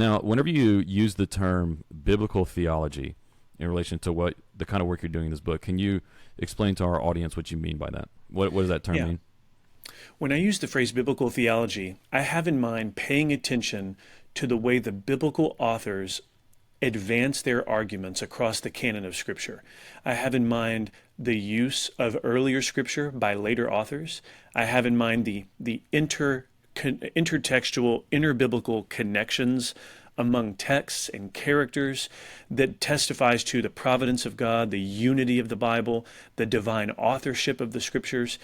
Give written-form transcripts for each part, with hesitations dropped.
Now, whenever you use the term biblical theology in relation to what the kind of work you're doing in this book, can you explain to our audience what you mean by that? What does that term Yeah. mean? When I use the phrase biblical theology, I have in mind paying attention to the way the biblical authors advance their arguments across the canon of Scripture. I have in mind the use of earlier Scripture by later authors. I have in mind the intertextual, interbiblical connections among texts and characters that testifies to the providence of God, the unity of the Bible, the divine authorship of the Scriptures.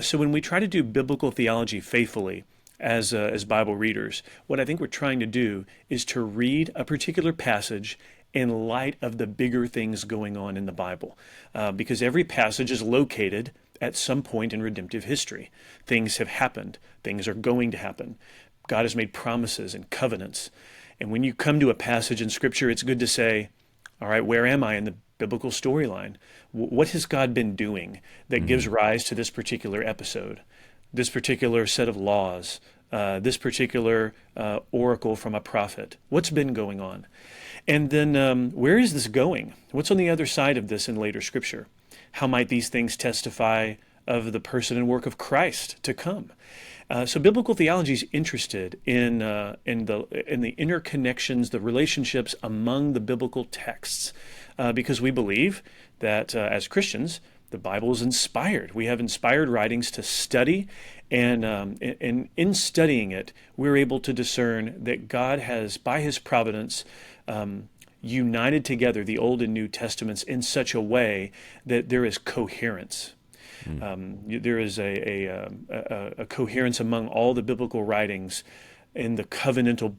So when we try to do biblical theology faithfully, as Bible readers, what I think we're trying to do is to read a particular passage in light of the bigger things going on in the Bible, because every passage is located at some point in redemptive history. Things have happened. Things are going to happen. God has made promises and covenants. And when you come to a passage in Scripture, it's good to say, all right, where am I in the biblical storyline? What has God been doing that gives rise to this particular episode, this particular set of laws, this particular oracle from a prophet? What's been going on? And then where is this going? What's on the other side of this in later Scripture? How might these things testify of the person and work of Christ to come? So biblical theology is interested in the interconnections, the relationships among the biblical texts, because we believe that as Christians, the Bible is inspired. We have inspired writings to study, and in studying it, we're able to discern that God has, by His providence, united together the Old and New Testaments in such a way that there is coherence. There is a coherence among all the biblical writings in the covenantal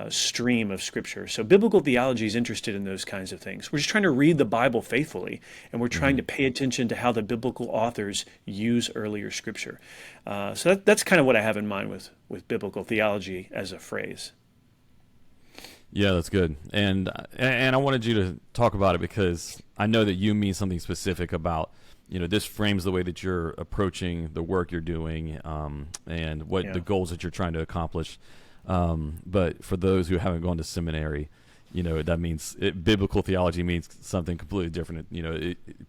stream of Scripture. So biblical theology is interested in those kinds of things. We're just trying to read the Bible faithfully, and we're trying to pay attention to how the biblical authors use earlier Scripture. So that's kind of what I have in mind with biblical theology as a phrase. Yeah, that's good. And I wanted you to talk about it because I know that you mean something specific about, this frames the way that you're approaching the work you're doing, and what the Yeah. goals that you're trying to accomplish. But for those who haven't gone to seminary, that means biblical theology means something completely different.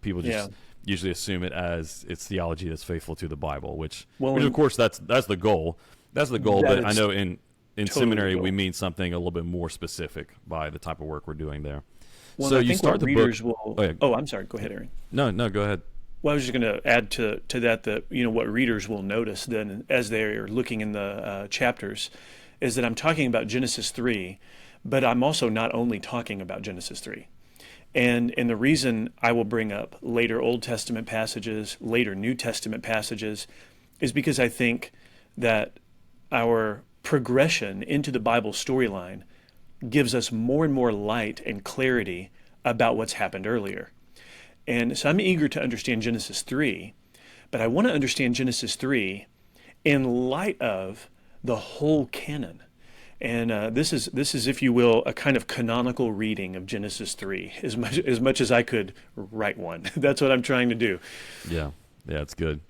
People just Yeah. usually assume it as it's theology that's faithful to the Bible, which Well, of and course that's the goal. That's the goal. that But I is know in totally the seminary we goal. mean something a little bit more specific by the type of work we're doing there. Well, So and I you think start what the book. readers will. Oh, yeah. Oh, I'm sorry. Go ahead, Aaron. No, go ahead. Well, I was just going to add to that what readers will notice then as they're looking in the chapters is that I'm talking about Genesis 3, but I'm also not only talking about Genesis 3. And the reason I will bring up later Old Testament passages, later New Testament passages, is because I think that our progression into the Bible storyline gives us more and more light and clarity about what's happened earlier. And so I'm eager to understand Genesis 3, but I want to understand Genesis 3 in light of the whole canon. And this is, if you will, a kind of canonical reading of Genesis 3, as much as I could write one. That's what I'm trying to do. Yeah, it's good.